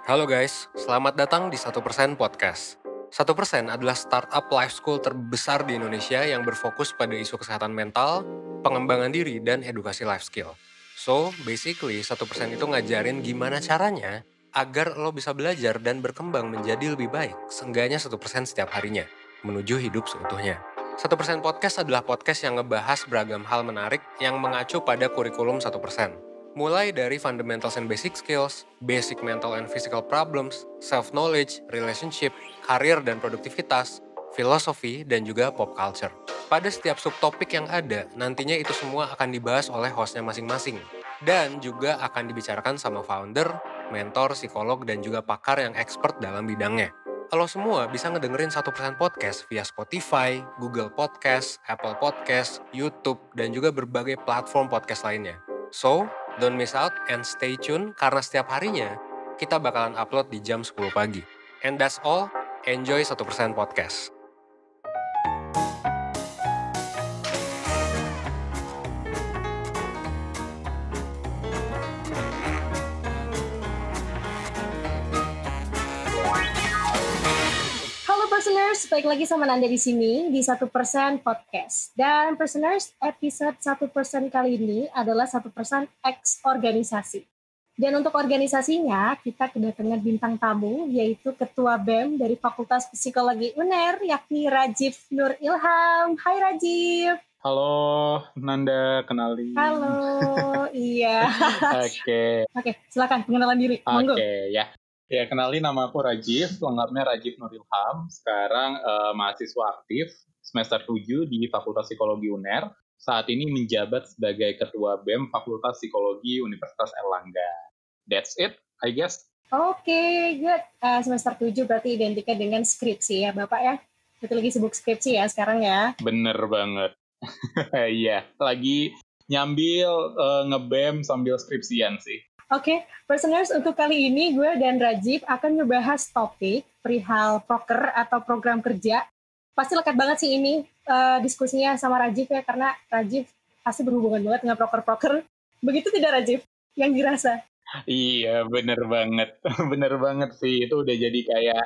Halo guys, selamat datang di 1% Podcast. 1% adalah startup life school terbesar di Indonesia yang berfokus pada isu kesehatan mental, pengembangan diri, dan edukasi life skill. So, basically 1% itu ngajarin gimana caranya agar lo bisa belajar dan berkembang menjadi lebih baik, seenggaknya 1% setiap harinya, menuju hidup seutuhnya. 1% Podcast adalah podcast yang ngebahas beragam hal menarik yang mengacu pada kurikulum 1%. Mulai dari fundamentals and basic skills, basic mental and physical problems, self-knowledge, relationship, karir dan produktivitas, filosofi, dan juga pop culture. Pada setiap subtopik yang ada, nantinya itu semua akan dibahas oleh hostnya masing-masing. Dan juga akan dibicarakan sama founder, mentor, psikolog, dan juga pakar yang expert dalam bidangnya. Lo semua bisa ngedengerin 1% Podcast via Spotify, Google Podcast, Apple Podcast, YouTube, dan juga berbagai platform podcast lainnya. So, don't miss out and stay tune karena setiap harinya kita bakalan upload di jam 10 pagi. And that's all, enjoy 1% Podcast. Halo Personers, balik lagi sama Nanda di sini di 1% Podcast. Dan Personers, episode 1% kali ini adalah 1% X organisasi. Dan untuk organisasinya, kita kedatangan bintang tamu, yaitu Ketua BEM dari Fakultas Psikologi UNER, yakni Rajiv Nur Ilham. Hai Rajiv. Halo, Nanda, kenalin. Halo, iya. Oke, silakan pengenalan diri. Monggo. Oke, ya. Ya, kenalin nama aku Rajiv, lengkapnya Rajiv Nur Ilham. Sekarang mahasiswa aktif semester 7 di Fakultas Psikologi UNER. Saat ini menjabat sebagai Ketua BEM Fakultas Psikologi Universitas Erlangga. That's it, I guess. Oke, good. Semester 7 berarti identiknya dengan skripsi ya, Bapak ya? Betul lagi sibuk skripsi ya sekarang ya? Bener banget. Iya, lagi nyambil nge-BEM sambil skripsian sih. Oke, Personers, untuk kali ini gue dan Rajiv akan ngebahas topik perihal proker atau program kerja. Pasti lekat banget sih ini diskusinya sama Rajiv ya, karena Rajiv pasti berhubungan banget dengan proker-proker. Begitu tidak Rajiv? Yang dirasa? Iya, bener banget. Bener banget sih. Itu udah jadi kayak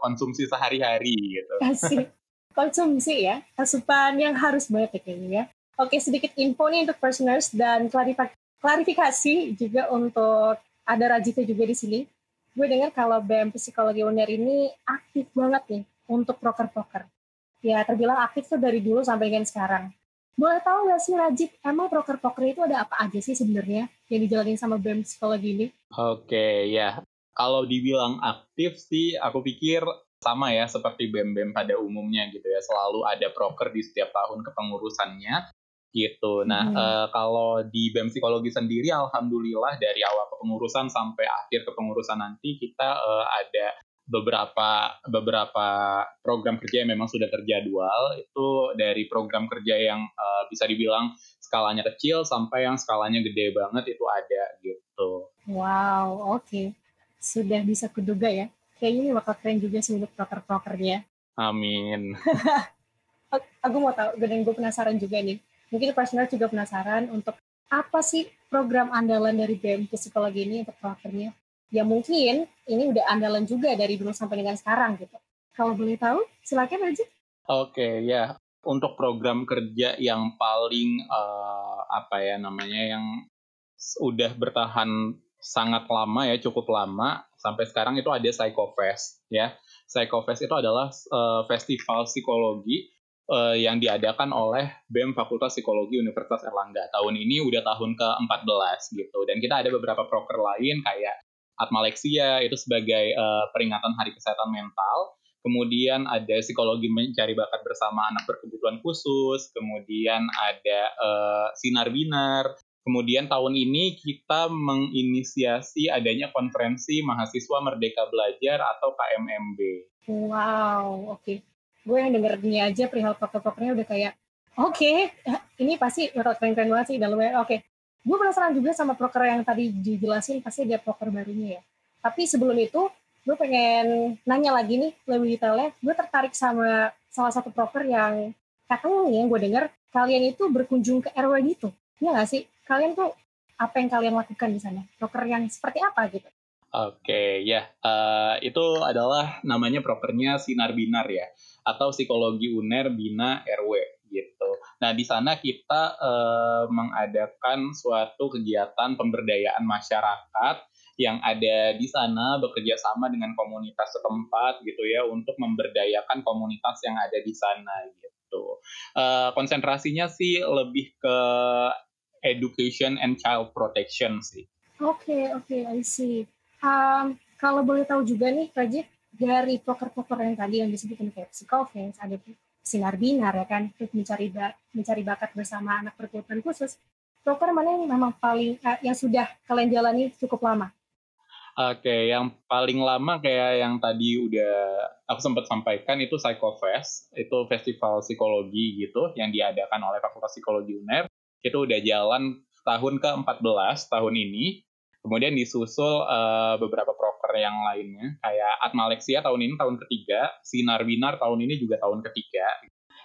konsumsi sehari-hari gitu. Kasih konsumsi ya, asupan yang harus banget ya kayaknya ya. Oke, sedikit info nih untuk Personers dan klarifikasi juga untuk ada Rajita juga di sini. Gue dengar kalau BEM Psikologi UNER ini aktif banget nih untuk proker-proker. Ya, terbilang aktif tuh dari dulu sampai dengan sekarang. Boleh tahu nggak sih Rajit, emang proker-proker itu ada apa aja sih sebenarnya yang dijalanin sama BEM Psikologi ini? Oke, ya. Kalau dibilang aktif sih, aku pikir sama ya seperti BEM-BEM pada umumnya gitu ya. Selalu ada proker di setiap tahun kepengurusannya gitu. Nah, kalau di BEM Psikologi sendiri, alhamdulillah dari awal kepengurusan sampai akhir kepengurusan nanti kita ada beberapa program kerja yang memang sudah terjadwal. Itu dari program kerja yang bisa dibilang skalanya kecil sampai yang skalanya gede banget itu ada gitu. Wow, oke. Sudah bisa kuduga ya. Kayaknya ini bakal keren juga sih untuk proker-prokernya. Amin. Aku mau tahu, dan gue penasaran juga nih. Mungkin personal juga penasaran untuk apa sih program andalan dari BEM Psikologi ini untuk prokernya. Ya mungkin ini udah andalan juga dari dulu sampai dengan sekarang gitu. Kalau boleh tahu, silakan aja. Oke, ya. Untuk program kerja yang paling yang udah bertahan sangat lama ya, cukup lama sampai sekarang itu ada Psychofest ya. Psychofest itu adalah festival psikologi yang diadakan oleh BEM Fakultas Psikologi Universitas Erlangga. Tahun ini udah tahun ke-14 gitu. Dan kita ada beberapa proker lain kayak Atmaleksia itu sebagai peringatan Hari Kesehatan Mental. Kemudian ada psikologi mencari bakat bersama anak berkebutuhan khusus. Kemudian ada Sinar Binar. Kemudian tahun ini kita menginisiasi adanya konferensi mahasiswa Merdeka Belajar atau KMMB. Wow, oke. Gue yang denger ini aja perihal proker-prokernya udah kayak, oke, ini pasti bakal keren-keren banget sih dalamnya. Oke. Gue penasaran juga sama proker yang tadi dijelasin, pasti ada proker barunya ya. Tapi sebelum itu, gue pengen nanya lagi nih, lebih detailnya. Gue tertarik sama salah satu proker yang katanya nih yang gue denger, kalian itu berkunjung ke RW gitu. Iya nggak sih? Kalian tuh, apa yang kalian lakukan di sana? Proker yang seperti apa gitu? Oke, ya. Itu adalah namanya prokernya Sinar Binar ya, atau Psikologi UNER Bina RW gitu. Nah, di sana kita mengadakan suatu kegiatan pemberdayaan masyarakat yang ada di sana bekerja sama dengan komunitas setempat gitu ya untuk memberdayakan komunitas yang ada di sana gitu. Konsentrasinya sih lebih ke education and child protection sih. Oke, I see. Kalau boleh tahu juga nih, Rajiv, dari proker-proker yang tadi yang disebutkan kayak Psikofes, ada Sinar Binar ya kan, terus mencari bakat bersama anak berkebutuhan khusus. Proker mana yang memang paling yang sudah kalian jalani cukup lama? Oke, yang paling lama kayak yang tadi udah aku sempat sampaikan itu Psychofest, itu festival psikologi gitu yang diadakan oleh Fakultas Psikologi UNER. Itu udah jalan tahun ke-14 tahun ini. Kemudian disusul beberapa proker yang lainnya, kayak Atmalexia tahun ini tahun ketiga, Sinar Binar tahun ini juga tahun ketiga.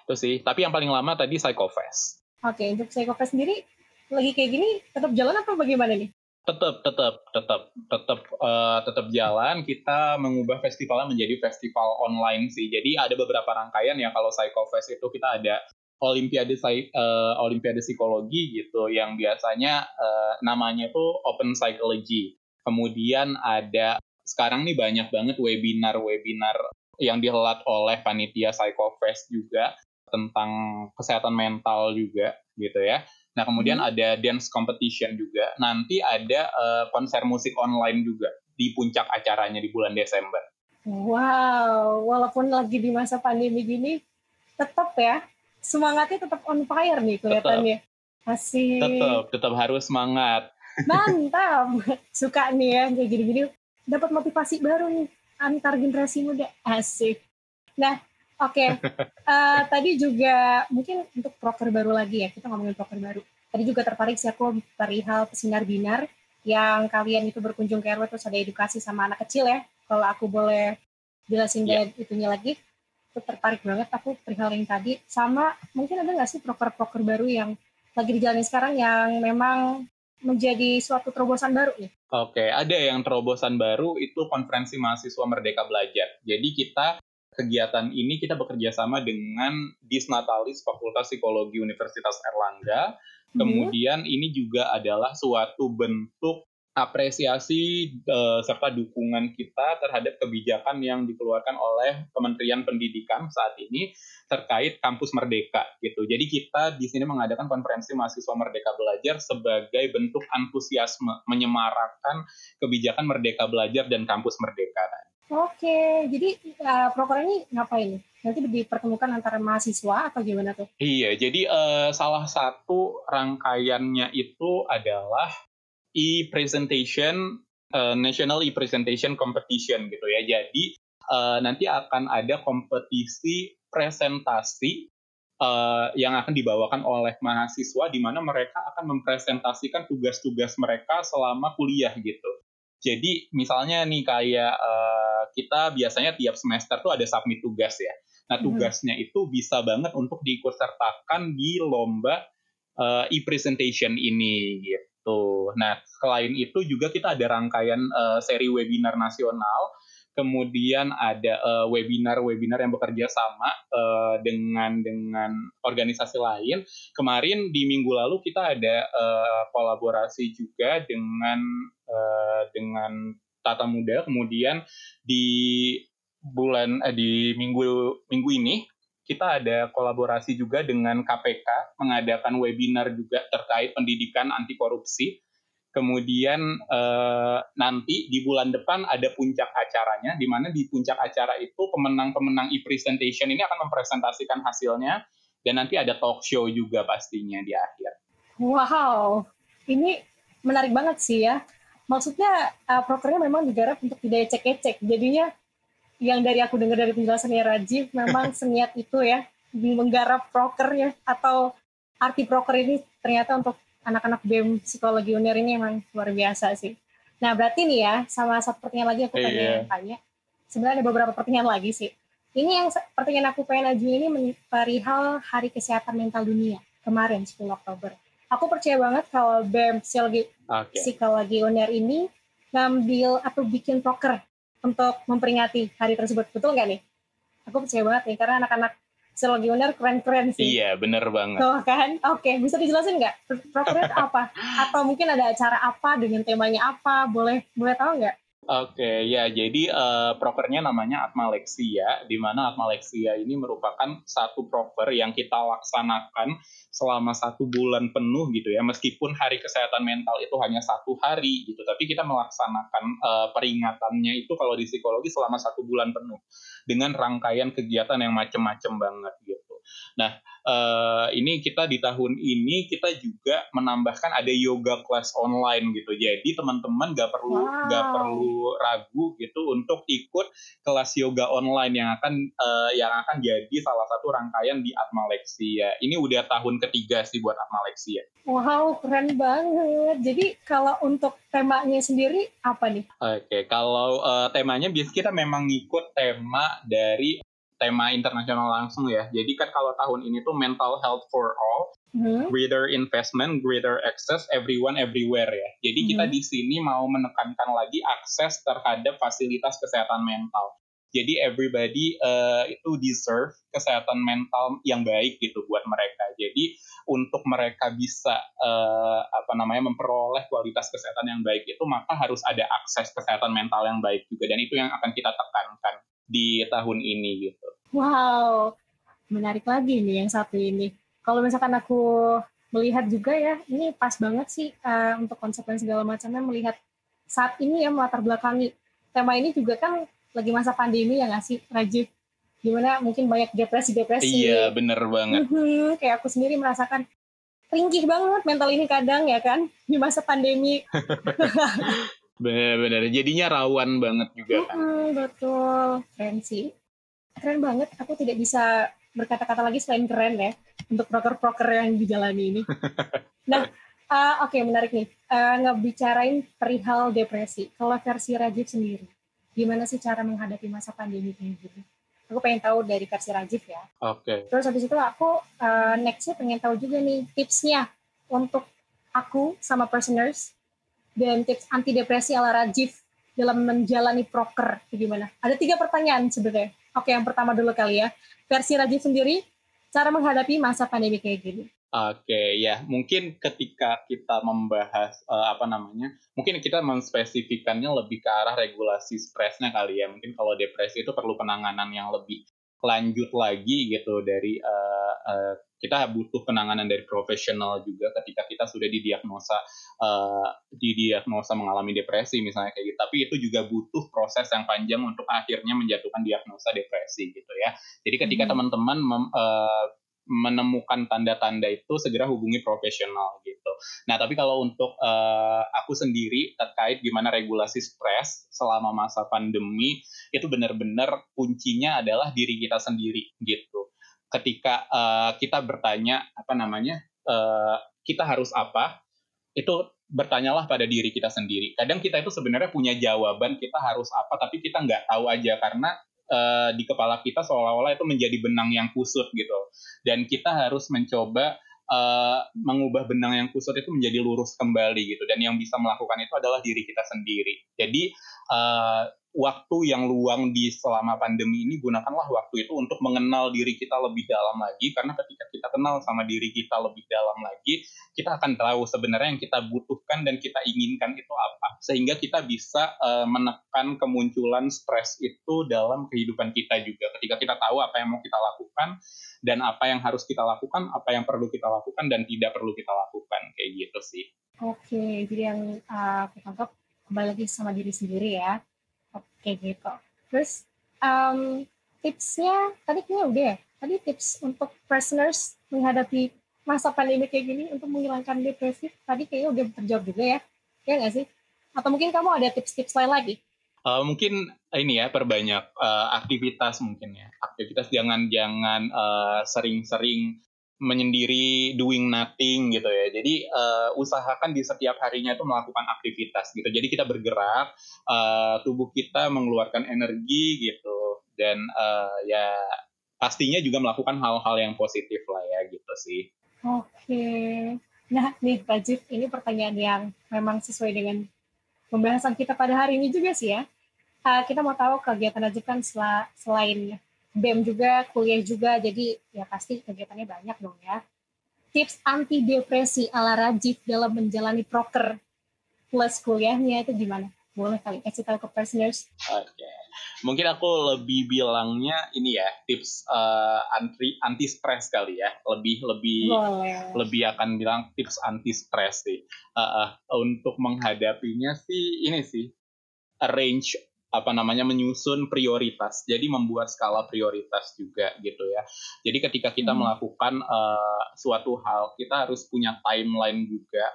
Itu sih, tapi yang paling lama tadi Psychofest. Oke, untuk Psychofest sendiri, lagi kayak gini, tetap jalan apa bagaimana nih? Tetap jalan. Kita mengubah festivalnya menjadi festival online sih. Jadi ada beberapa rangkaian ya. Kalau Psychofest itu kita ada Olimpiade Psikologi gitu, yang biasanya namanya itu Open Psychology. Kemudian ada sekarang nih banyak banget webinar yang dihelat oleh panitia Psychofest juga tentang kesehatan mental juga gitu ya. Nah, kemudian ada dance competition juga. Nanti ada konser musik online juga di puncak acaranya di bulan Desember. Wow, walaupun lagi di masa pandemi gini, tetap ya, semangatnya tetap on fire nih kelihatannya. Asik. Tetap harus semangat. Mantap. Suka nih ya, kayak gini-gini. Dapat motivasi baru nih antar generasi muda. Asik. Nah, oke. Tadi juga mungkin untuk proker baru lagi ya, kita ngomongin proker baru. Tadi juga tertarik sih aku perihal Sinar Binar yang kalian itu berkunjung ke RW terus ada edukasi sama anak kecil ya. Kalau aku boleh jelasin dari itunya lagi, aku tertarik banget aku perihal yang tadi. Sama mungkin ada nggak sih proker-proker baru yang lagi dijalani sekarang yang memang menjadi suatu terobosan baru nih? Oke, ada yang terobosan baru itu konferensi mahasiswa Merdeka Belajar. Jadi kegiatan ini kita bekerja sama dengan Disnatalis Fakultas Psikologi Universitas Erlangga. Kemudian ini juga adalah suatu bentuk apresiasi serta dukungan kita terhadap kebijakan yang dikeluarkan oleh Kementerian Pendidikan saat ini terkait kampus Merdeka gitu. Jadi kita di sini mengadakan konferensi mahasiswa Merdeka Belajar sebagai bentuk antusiasme menyemarakan kebijakan Merdeka Belajar dan kampus Merdeka. Oke, jadi proker ini ngapain? Nanti dipertemukan antara mahasiswa atau gimana tuh? Iya, jadi salah satu rangkaiannya itu adalah e-presentation, National E-Presentation Competition gitu ya. Jadi nanti akan ada kompetisi presentasi yang akan dibawakan oleh mahasiswa di mana mereka akan mempresentasikan tugas-tugas mereka selama kuliah gitu. Jadi misalnya nih kayak kita biasanya tiap semester tuh ada submit tugas ya. Nah tugasnya itu bisa banget untuk diikutsertakan di lomba e-presentation ini gitu. Nah selain itu juga kita ada rangkaian seri webinar nasional. Kemudian ada webinar yang bekerja sama dengan organisasi lain. Kemarin di minggu lalu kita ada kolaborasi juga dengan Tata Muda. Kemudian di minggu ini kita ada kolaborasi juga dengan KPK mengadakan webinar juga terkait pendidikan anti korupsi. Kemudian nanti di bulan depan ada puncak acaranya, di mana di puncak acara itu pemenang-pemenang e-presentation ini akan mempresentasikan hasilnya, dan nanti ada talk show juga pastinya di akhir. Wow, ini menarik banget sih ya. Maksudnya prokernya memang digarap untuk tidak ecek-ecek. Jadinya yang dari aku dengar dari penjelasannya Rajiv, memang seniat itu ya, menggarap prokernya, atau arti proker ini ternyata untuk anak-anak BEM Psikologi UNER ini memang luar biasa sih. Nah berarti nih ya, sama satu pertanyaan lagi aku pengen tanya. Sebenarnya ada beberapa pertanyaan lagi sih. Ini yang pertanyaan aku pengen ajuin ini perihal Hari Kesehatan Mental Dunia kemarin 10 Oktober. Aku percaya banget kalau BEM Psikologi UNER ini ngambil atau bikin proker untuk memperingati hari tersebut. Betul nggak nih? Aku percaya banget nih, karena anak-anak Selogioner keren-keren sih. Iya, bener banget. Tuh kan? Oke, bisa dijelasin nggak? Prokernya apa? Atau mungkin ada acara apa dengan temanya apa? Boleh tahu nggak? Oke, ya jadi prokernya namanya Atmalexia, di mana Atmalexia ini merupakan satu proker yang kita laksanakan selama 1 bulan penuh gitu ya, meskipun Hari Kesehatan Mental itu hanya 1 hari gitu, tapi kita melaksanakan peringatannya itu kalau di psikologi selama 1 bulan penuh dengan rangkaian kegiatan yang macam-macam banget gitu. Nah, ini kita di tahun ini kita juga menambahkan ada yoga class online gitu. Jadi teman-teman nggak perlu ragu gitu untuk ikut kelas yoga online yang akan jadi salah satu rangkaian di Atmalexia. Ini udah tahun ketiga sih buat Atmalexia. Wow, keren banget. Jadi kalau untuk temanya sendiri apa nih? Oke, kalau temanya biasanya kita memang ngikut tema internasional langsung ya. Jadi kan kalau tahun ini tuh mental health for all, greater investment, greater access, everyone everywhere ya. Jadi kita di sini mau menekankan lagi akses terhadap fasilitas kesehatan mental. Jadi everybody itu deserve kesehatan mental yang baik gitu buat mereka. Jadi untuk mereka bisa memperoleh kualitas kesehatan yang baik itu, maka harus ada akses kesehatan mental yang baik juga, dan itu yang akan kita tekankan di tahun ini gitu. Wow, menarik lagi nih yang satu ini. Kalau misalkan aku melihat juga ya, ini pas banget sih untuk konsep dan segala macamnya, melihat saat ini ya melatar belakangi tema ini juga kan lagi masa pandemi ya nggak sih, Rajif? Gimana mungkin banyak depresi-depresi. Iya, bener banget. Kayak aku sendiri merasakan ringkih banget mental ini kadang ya kan, di masa pandemi. Bener-bener, jadinya rawan banget juga kan. Betul, keren sih. Keren banget, aku tidak bisa berkata-kata lagi selain keren ya, untuk proker-proker yang dijalani ini. Nah, oke, menarik nih, ngebicarain perihal depresi. Kalau versi Rajif sendiri, gimana sih cara menghadapi masa pandemi kayak gitu? Aku pengen tahu dari versi Rajif ya. Oke. Terus habis itu aku next-nya pengen tahu juga nih tipsnya untuk aku sama personers dan tips anti depresi ala Rajif dalam menjalani proker gimana? Ada 3 pertanyaan sebenarnya. Oke, yang pertama dulu kali ya. Versi Rajif sendiri, cara menghadapi masa pandemi kayak gini. Oke, ya mungkin ketika kita membahas mungkin kita menspesifikannya lebih ke arah regulasi stresnya kali ya. Mungkin kalau depresi itu perlu penanganan yang lebih lanjut lagi gitu, dari kita butuh penanganan dari profesional juga ketika kita sudah didiagnosa mengalami depresi misalnya kayak gitu. Tapi itu juga butuh proses yang panjang untuk akhirnya menjatuhkan diagnosa depresi gitu ya. Jadi ketika teman-teman menemukan tanda-tanda itu, segera hubungi profesional gitu. Nah, tapi kalau untuk aku sendiri terkait gimana regulasi stres selama masa pandemi, itu benar-benar kuncinya adalah diri kita sendiri gitu. Ketika kita bertanya kita harus apa, itu bertanyalah pada diri kita sendiri. Kadang kita itu sebenarnya punya jawaban kita harus apa, tapi kita nggak tahu aja karena di kepala kita seolah-olah itu menjadi benang yang kusut gitu. Dan kita harus mencoba mengubah benang yang kusut itu menjadi lurus kembali gitu. Dan yang bisa melakukan itu adalah diri kita sendiri. Jadi waktu yang luang di selama pandemi ini, gunakanlah waktu itu untuk mengenal diri kita lebih dalam lagi, karena ketika kita kenal sama diri kita lebih dalam lagi, kita akan tahu sebenarnya yang kita butuhkan dan kita inginkan itu apa, sehingga kita bisa menekan kemunculan stres itu dalam kehidupan kita juga. Ketika kita tahu apa yang mau kita lakukan dan apa yang harus kita lakukan, apa yang perlu kita lakukan dan tidak perlu kita lakukan, kayak gitu sih. Oke, jadi yang aku tangkap kembali lagi sama diri sendiri ya. Oke gitu. Terus tipsnya tadi kayaknya udah ya. Tadi tips untuk personers menghadapi masa pandemi kayak gini untuk menghilangkan depresi. Tadi kayaknya udah terjawab juga ya. Ya nggak sih? Atau mungkin kamu ada tips-tips lain lagi? Mungkin ini ya, perbanyak aktivitas mungkin ya. Aktivitas jangan sering-sering menyendiri doing nothing gitu ya. Jadi usahakan di setiap harinya itu melakukan aktivitas gitu. Jadi kita bergerak, tubuh kita mengeluarkan energi gitu, dan ya pastinya juga melakukan hal-hal yang positif lah ya gitu sih. Oke. Nah nih Rajif, ini pertanyaan yang memang sesuai dengan pembahasan kita pada hari ini juga sih ya. Kita mau tahu kegiatan Rajif kan selain BEM juga, kuliah juga, jadi ya pasti kegiatannya banyak dong ya. Tips anti depresi ala Rajif dalam menjalani proker plus kuliahnya itu gimana? Boleh kali kasih tahu ke personers. Oke. Mungkin aku lebih bilangnya ini ya, tips anti stres kali ya. Lebih akan bilang tips anti stres sih. Untuk menghadapinya sih ini sih, arrange menyusun prioritas. Jadi membuat skala prioritas juga gitu ya. Jadi ketika kita melakukan suatu hal, kita harus punya timeline juga.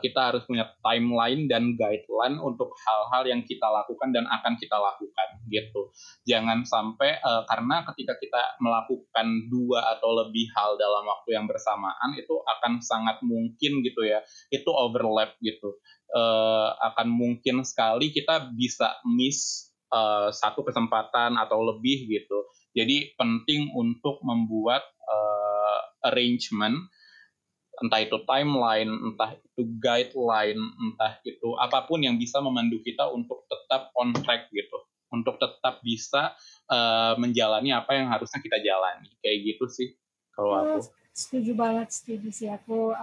Kita harus punya timeline dan guideline untuk hal-hal yang kita lakukan dan akan kita lakukan gitu. Jangan sampai karena ketika kita melakukan 2 atau lebih hal dalam waktu yang bersamaan itu akan sangat mungkin gitu ya, itu overlap gitu. Akan mungkin sekali kita bisa miss satu kesempatan atau lebih gitu. Jadi penting untuk membuat arrangement, entah itu timeline, entah itu guideline, entah itu apapun yang bisa memandu kita untuk tetap on track gitu, untuk tetap bisa menjalani apa yang harusnya kita jalani, kayak gitu sih kalau aku. Setuju banget, setuju sih aku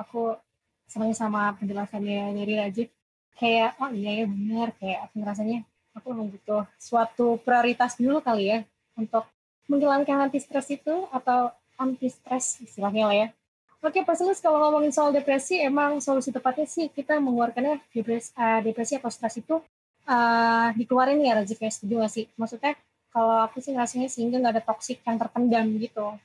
senang sama penjelasannya dari Rajif. Kayak iya ya benar, kayak aku ngerasanya aku memang butuh suatu prioritas dulu kali ya untuk menghilangkan anti stres itu atau anti stres istilahnya lah ya. Oke, personals, kalau ngomongin soal depresi, emang solusi tepatnya sih kita mengeluarkannya depresi atau stres itu dikeluarin ya, Rajif, ya, setuju nggak sih? Maksudnya kalau aku sih ngerasanya sehingga nggak ada toksik yang terpendam gitu.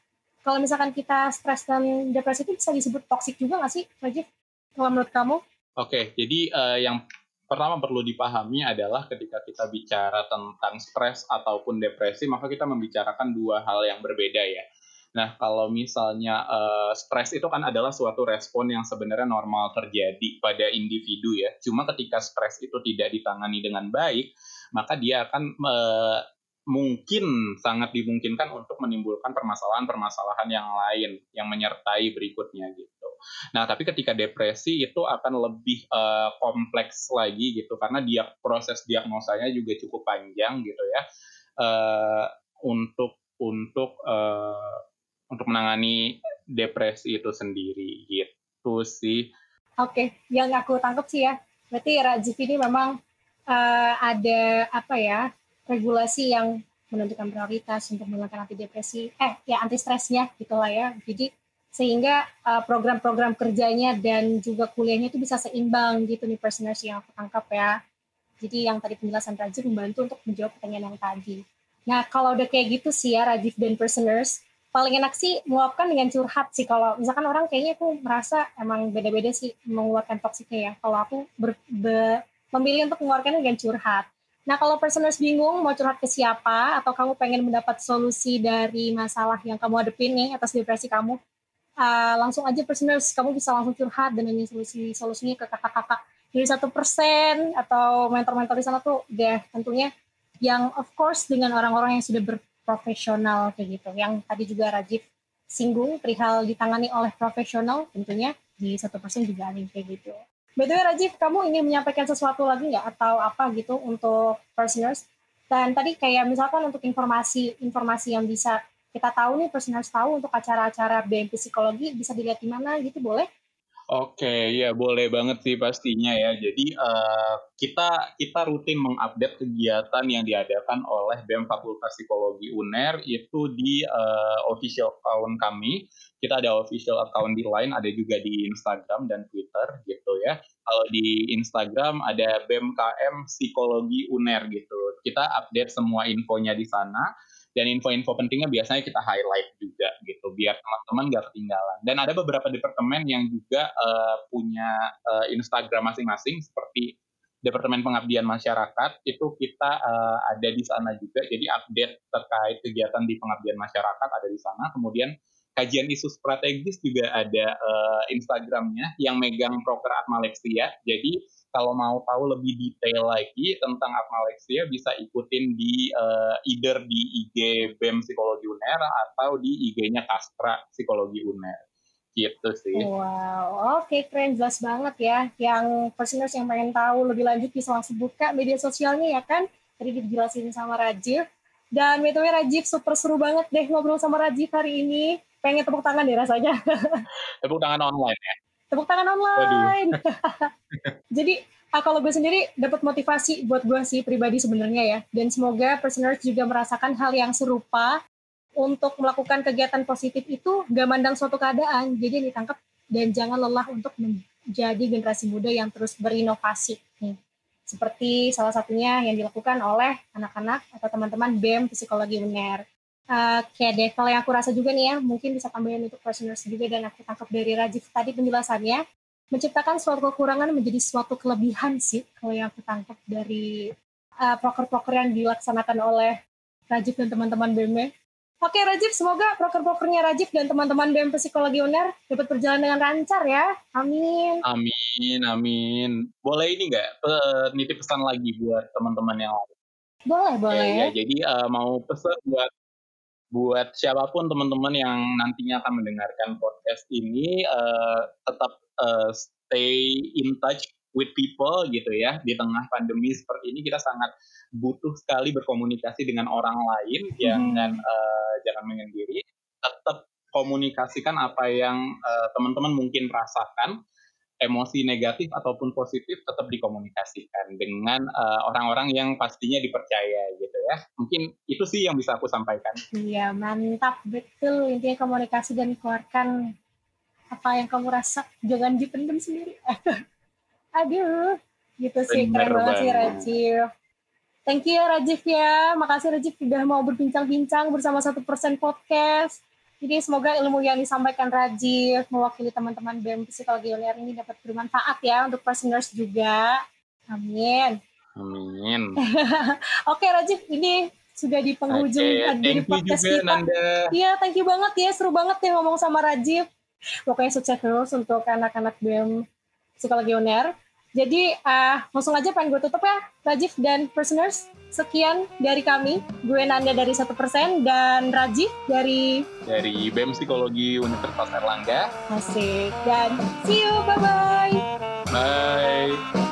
Kalau misalkan kita stres dan depresi itu bisa disebut toksik juga nggak sih, Rajif? Kalau menurut kamu? Oke, jadi yang pertama perlu dipahami adalah ketika kita bicara tentang stres ataupun depresi, maka kita membicarakan 2 hal yang berbeda ya. Nah, kalau misalnya stres itu kan adalah suatu respon yang sebenarnya normal terjadi pada individu ya. Cuma ketika stres itu tidak ditangani dengan baik, maka dia akan sangat dimungkinkan untuk menimbulkan permasalahan-permasalahan yang lain yang menyertai berikutnya gitu. Nah, tapi ketika depresi itu akan lebih kompleks lagi gitu, karena proses diagnosanya juga cukup panjang gitu ya, untuk menangani depresi itu sendiri gitu sih. Oke, yang aku tangkap sih ya, berarti Rajif ini memang ada regulasi yang menentukan prioritas untuk menghilangkan anti stresnya gitulah ya. Jadi sehingga program-program kerjanya dan juga kuliahnya itu bisa seimbang gitu nih, personers, yang aku tangkap ya. Jadi yang tadi penjelasan Rajif membantu untuk menjawab pertanyaan yang tadi. Nah, kalau udah kayak gitu sih ya, Rajif dan personers, paling enak sih meluapkan dengan curhat sih. Kalau misalkan orang kayaknya aku merasa emang beda-beda sih mengeluarkan toksiknya ya. Kalau aku memilih untuk mengeluarkannya dengan curhat. Nah, kalau personers bingung mau curhat ke siapa, atau kamu pengen mendapat solusi dari masalah yang kamu hadapin nih atas depresi kamu, langsung aja personers, kamu bisa langsung curhat dan nanya solusinya ke kakak-kakak dari 1% atau mentor-mentor di sana tuh udah tentunya yang of course dengan orang-orang yang sudah berprofesional kayak gitu. Yang tadi juga Rajif singgung perihal ditangani oleh profesional, tentunya di 1% juga ada yang kayak gitu. By the way, Rajif, kamu ingin menyampaikan sesuatu lagi nggak atau apa gitu untuk personers? Dan tadi kayak misalkan untuk informasi yang bisa kita tahu nih, personers tahu untuk acara-acara BEM Psikologi bisa dilihat di mana gitu, boleh? Oke, ya boleh banget sih pastinya ya. Jadi kita rutin mengupdate kegiatan yang diadakan oleh BEM Fakultas Psikologi UNER itu di official account kami. Kita ada official account di Line, ada juga di Instagram dan Twitter gitu ya. Kalau di Instagram ada BEMKM Psikologi UNER gitu. Kita update semua infonya di sana. Dan info-info pentingnya biasanya kita highlight juga gitu, biar teman-teman nggak ketinggalan. Dan ada beberapa departemen yang juga punya Instagram masing-masing, seperti Departemen Pengabdian Masyarakat, itu kita ada di sana juga. Jadi update terkait kegiatan di pengabdian masyarakat ada di sana. Kemudian kajian isu strategis juga ada Instagramnya yang megang Proker Atmaleksia. Jadi kalau mau tahu lebih detail lagi tentang Atmaleksia bisa ikutin di either di IG BEM Psikologi UNER atau di IG-nya Kastra Psikologi UNER gitu sih. Wow, oke, keren, jelas banget ya. Yang personers yang pengen tahu lebih lanjut bisa langsung buka media sosialnya ya kan. Tadi dijelasin sama Rajif. Dan by the way Rajif, super seru banget deh ngobrol sama Rajif hari ini. Pengen tepuk tangan deh rasanya. Tepuk tangan online ya. Tepuk tangan online. Jadi kalau gue sendiri dapat motivasi buat gue sih pribadi sebenarnya ya. Dan semoga personers juga merasakan hal yang serupa untuk melakukan kegiatan positif itu gak mandang suatu keadaan. Jadi ditangkap dan jangan lelah untuk menjadi generasi muda yang terus berinovasi. Nih. Seperti salah satunya yang dilakukan oleh anak-anak atau teman-teman BEM Psikologi UNER. Oke deh, kalau yang aku rasa juga nih ya, mungkin bisa tambahin untuk personers juga dan aku tangkap dari Rajif tadi penjelasannya, menciptakan suatu kekurangan menjadi suatu kelebihan sih, kalau yang aku tangkap dari proker-proker yang dilaksanakan oleh Rajif dan teman-teman BEM. Oke Rajif, semoga proker-prokernya Rajif dan teman-teman BEM Psikologi UNER dapat berjalan dengan lancar ya. Amin. Amin. Boleh ini nggak nitip pesan lagi buat teman-teman yang lain? Boleh. Ya, jadi mau pesan buat siapapun teman-teman yang nantinya akan mendengarkan podcast ini, tetap stay in touch with people gitu ya. Di tengah pandemi seperti ini kita sangat butuh sekali berkomunikasi dengan orang lain. Jangan menyendiri, tetap komunikasikan apa yang teman-teman mungkin rasakan, emosi negatif ataupun positif tetap dikomunikasikan dengan orang-orang yang pastinya dipercaya gitu ya. Mungkin itu sih yang bisa aku sampaikan. Iya, mantap, betul. Intinya komunikasi dan keluarkan apa yang kamu rasa, jangan dipendam sendiri. Aduh, gitu sih. Keren banget sih Rajif. Thank you ya Rajif ya. Makasih Rajif sudah mau berbincang-bincang bersama 1% Podcast. Jadi semoga ilmu yang disampaikan Rajif mewakili teman-teman BEM Psikologi UNER ini dapat bermanfaat ya untuk personers juga. Amin. Oke Rajif, ini sudah di penghujung dari podcast kita. Nanda. Iya, thank you banget ya. Seru banget nih ngomong sama Rajif. Pokoknya sukses terus untuk anak-anak BEM Psikologi UNER. Jadi langsung aja pengen gue tutup ya Rajif dan personers. Sekian dari kami, gue Nanda dari 1% dan Rajif dari BEM Psikologi Universitas Airlangga. Asik, dan see you, bye-bye. Bye.